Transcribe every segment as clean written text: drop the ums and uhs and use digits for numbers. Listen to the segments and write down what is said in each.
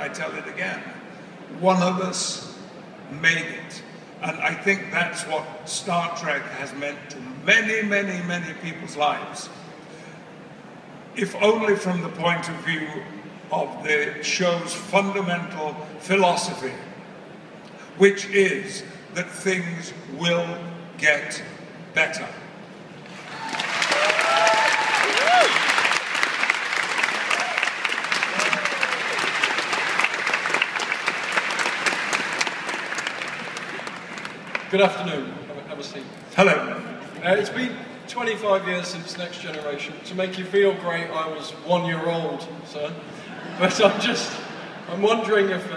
I tell it again. One of us made it. And I think that's what Star Trek has meant to many, many, many people's lives. If only from the point of view of the show's fundamental philosophy, which is that things will get better. Good afternoon. Have a seat. Hello. It's been 25 years since Next Generation. To make you feel great, I was 1 year old, sir. But I'm wondering if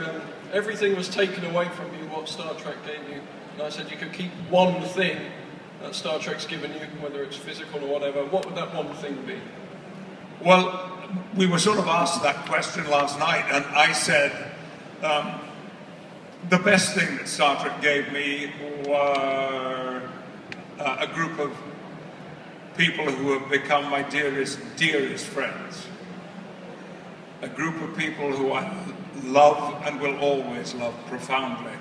everything was taken away from you, what Star Trek gave you, and I said you could keep one thing that Star Trek's given you, whether it's physical or whatever, what would that one thing be? Well, we were sort of asked that question last night, and I said, the best thing that Star Trek gave me were a group of people who have become my dearest, dearest friends. A group of people who I love and will always love profoundly.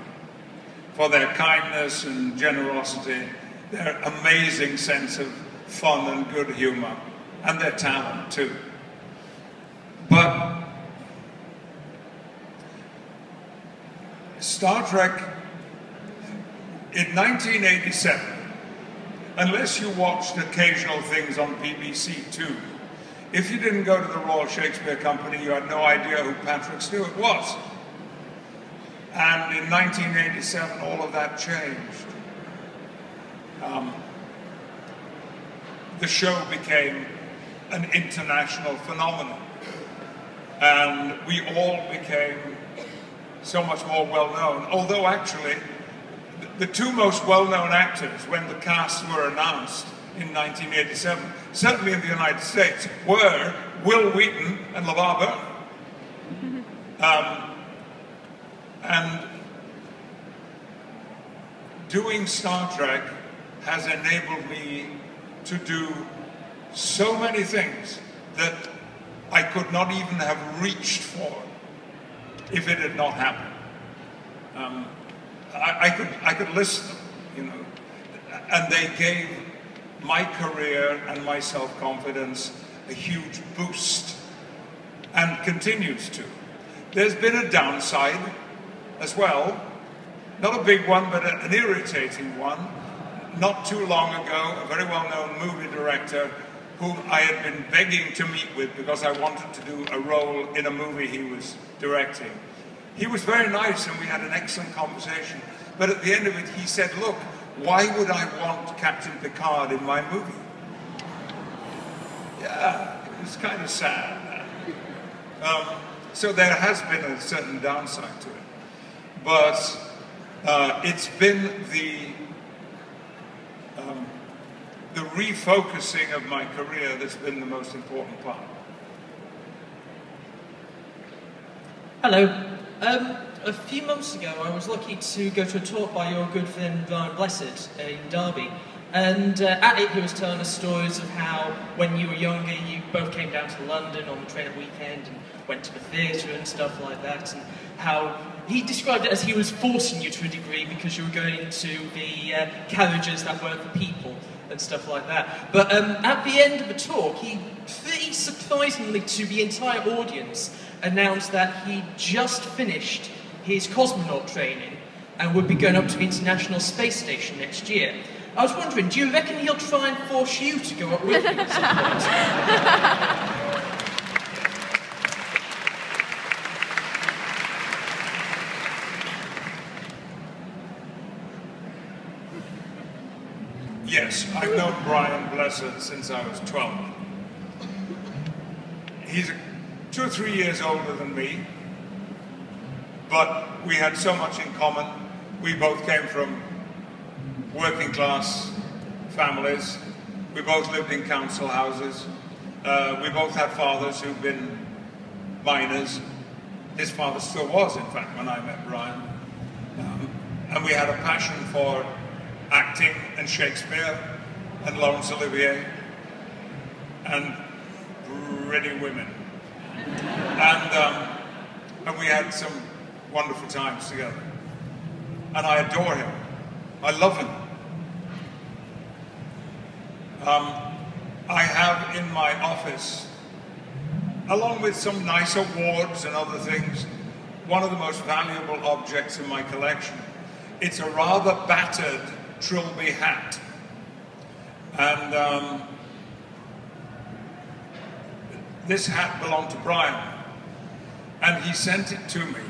For their kindness and generosity, their amazing sense of fun and good humor, and their talent too. But Star Trek, in 1987, unless you watched occasional things on BBC Two, if you didn't go to the Royal Shakespeare Company, you had no idea who Patrick Stewart was. And in 1987, all of that changed. The show became an international phenomenon. And we all became so much more well-known, although actually the two most well-known actors when the casts were announced in 1987, certainly in the United States, were Will Wheaton and LeVar Burton. And doing Star Trek has enabled me to do so many things that I could not even have reached for if it had not happened. I could list them, you know, and they gave my career and my self-confidence a huge boost, and continues to. There's been a downside as well, not a big one, but an irritating one. Not too long ago, a very well-known movie director whom I had been begging to meet with because I wanted to do a role in a movie he was directing. He was very nice and we had an excellent conversation, but at the end of it he said, look, why would I want Captain Picard in my movie? Yeah, it was kind of sad. So there has been a certain downside to it. But it's been the refocusing of my career that's been the most important part. Hello. A few months ago, I was lucky to go to a talk by your good friend Ryan Blessed in Derby. And at it, he was telling us stories of how, when you were younger, you both came down to London on the train at weekend and went to the theatre and stuff like that. And how he described it as he was forcing you to a degree because you were going to the carriages that weren't for people and stuff like that. But at the end of the talk, he, pretty surprisingly to the entire audience, announced that he just finished his cosmonaut training and would be going up to the International Space Station next year. I was wondering, do you reckon he'll try and force you to go up with him at some point? Yes, I've known Brian Blessed since I was 12. He's 2 or 3 years older than me, but we had so much in common. We both came from working class families. We both lived in council houses. We both had fathers who'd been miners. His father still was, in fact, when I met Brian. And we had a passion for acting and Shakespeare and Laurence Olivier and pretty women. And and we had some wonderful times together. And I adore him. I love him. I have in my office, along with some nice awards and other things, one of the most valuable objects in my collection. It's a rather battered Trilby hat. And this hat belonged to Brian. And he sent it to me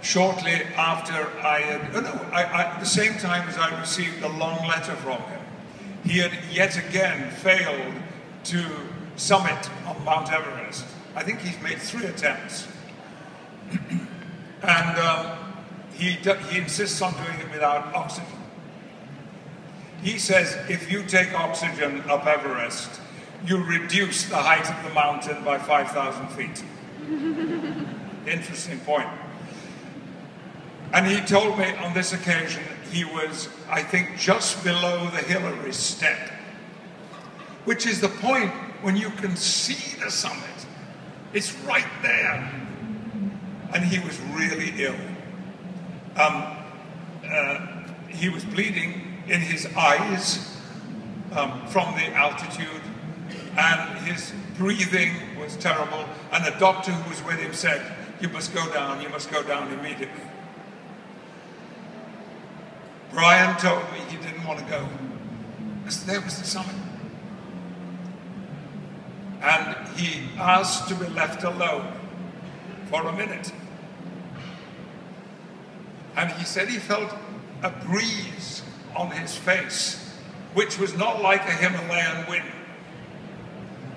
shortly after I had, at the same time as I received a long letter from him. He had yet again failed to summit on Mount Everest. I think he's made 3 attempts. And he insists on doing it without oxygen. He says if you take oxygen up Everest, you reduce the height of the mountain by 5,000 feet. Interesting point. And he told me on this occasion he was, I think, just below the Hillary step, which is the point when you can see the summit. It's right there. And he was really ill. He was bleeding in his eyes from the altitude, and his breathing was terrible. And a doctor who was with him said, you must go down immediately. Brian told me he didn't want to go, because there was the summit. And he asked to be left alone for a minute. And he said he felt a breeze on his face, which was not like a Himalayan wind.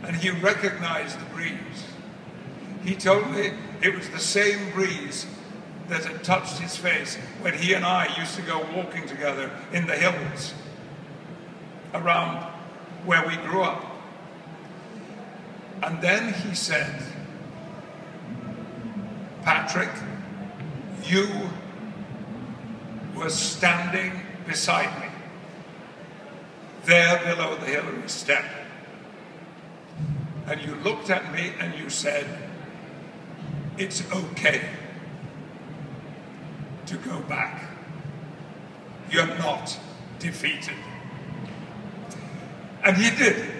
And he recognized the breeze. He told me it was the same breeze that had touched his face when he and I used to go walking together in the hills around where we grew up. And then he said, Patrick, you were standing beside me, there below the Hillary step. And you looked at me and you said, it's okay to go back. You're not defeated. And he did.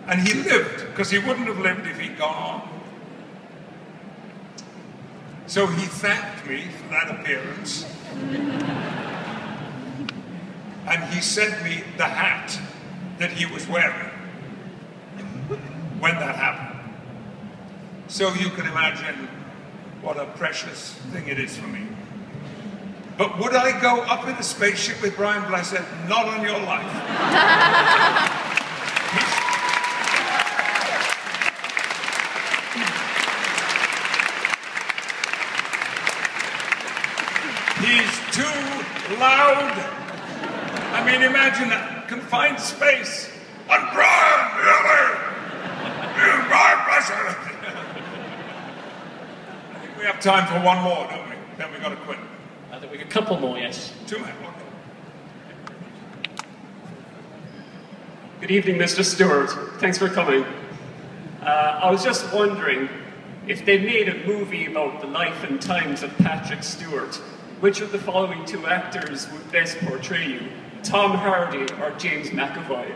And he lived, because he wouldn't have lived if he'd gone on. So he thanked me for that appearance. And he sent me the hat that he was wearing when that happened. So you can imagine what a precious thing it is for me. But would I go up in a spaceship with Brian Blessed? Not on your life. He's too loud. I mean, imagine that confined space. I'm Brian, really? You Brian Blessed. I think we have time for one more, don't we? Then we've got to quit. I think we got a couple more, yes. 2 more. Okay. Good evening, Mr. Stewart. Thanks for coming. I was just wondering, if they made a movie about the life and times of Patrick Stewart, which of the following 2 actors would best portray you? Tom Hardy or James McAvoy?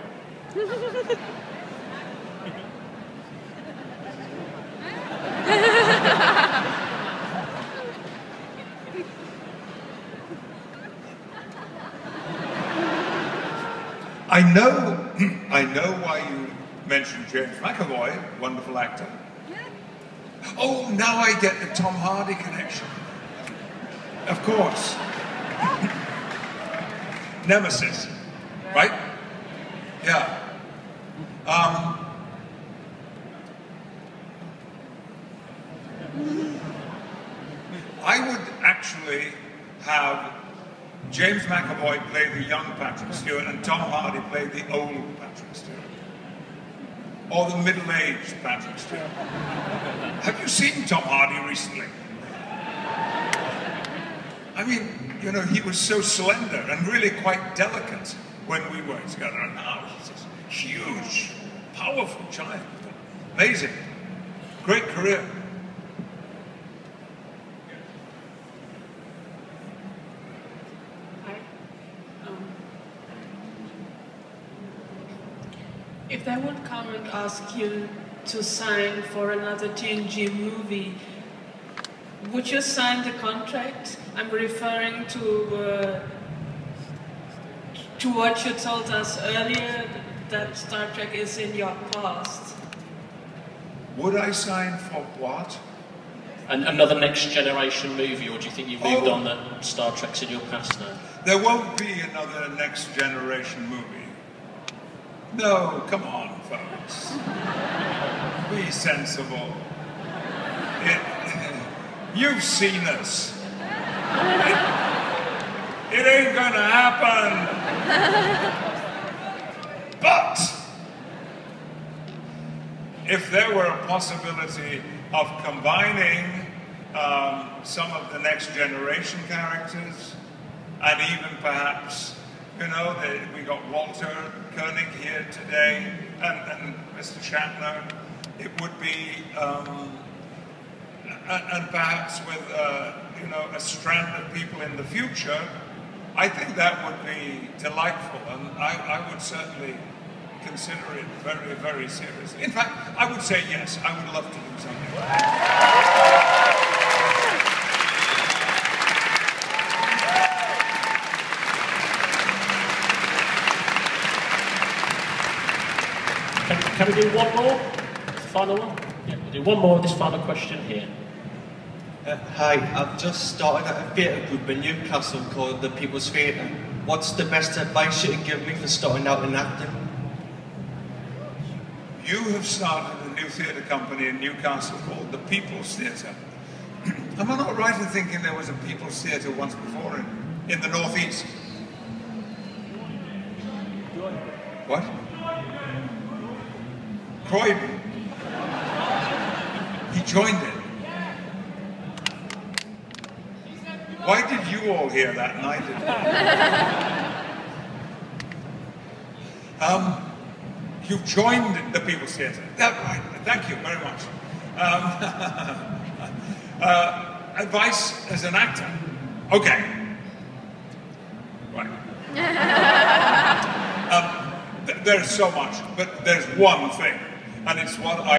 I know why you mentioned James McAvoy, wonderful actor. Oh, now I get the Tom Hardy connection. Of course. Nemesis, right? Yeah. I would actually have James McAvoy play the young Patrick Stewart and Tom Hardy play the old Patrick Stewart. Or the middle-aged Patrick Stewart. Have you seen Tom Hardy recently? I mean, you know, he was so slender and really quite delicate when we were together. And now he's this huge, powerful giant. Amazing. Great career. If they would come and ask you to sign for another TNG movie, would you sign the contract? I'm referring to what you told us earlier, that Star Trek is in your past. Would I sign for what? Another Next Generation movie, or do you think you've moved on that Star Trek's in your past now? There won't be another Next Generation movie. No, come on, folks. Be sensible. You've seen us. It ain't gonna happen. But if there were a possibility of combining some of the Next Generation characters, and even perhaps, you know, we got Walter Koenig here today, and Mr. Shatner, it would be, and perhaps with, you know, a strand of people in the future, I think that would be delightful, and I would certainly consider it very, very seriously. In fact, I would say yes, I would love to do something like that. Can we do one more? Final one? Yeah, we'll do one more of this final question here. Hi, I've just started at a theatre group in Newcastle called the People's Theatre. What's the best advice you can give me for starting out in acting? You have started a new theatre company in Newcastle called the People's Theatre. Am I not right in thinking there was a People's Theatre once before in the Northeast? What? Croydon. He joined it. Why did you all hear that and I didn't? You've joined the People's Theatre. Right. Thank you very much. Advice as an actor. Okay. Right. There's so much, but there's one thing, and it's what I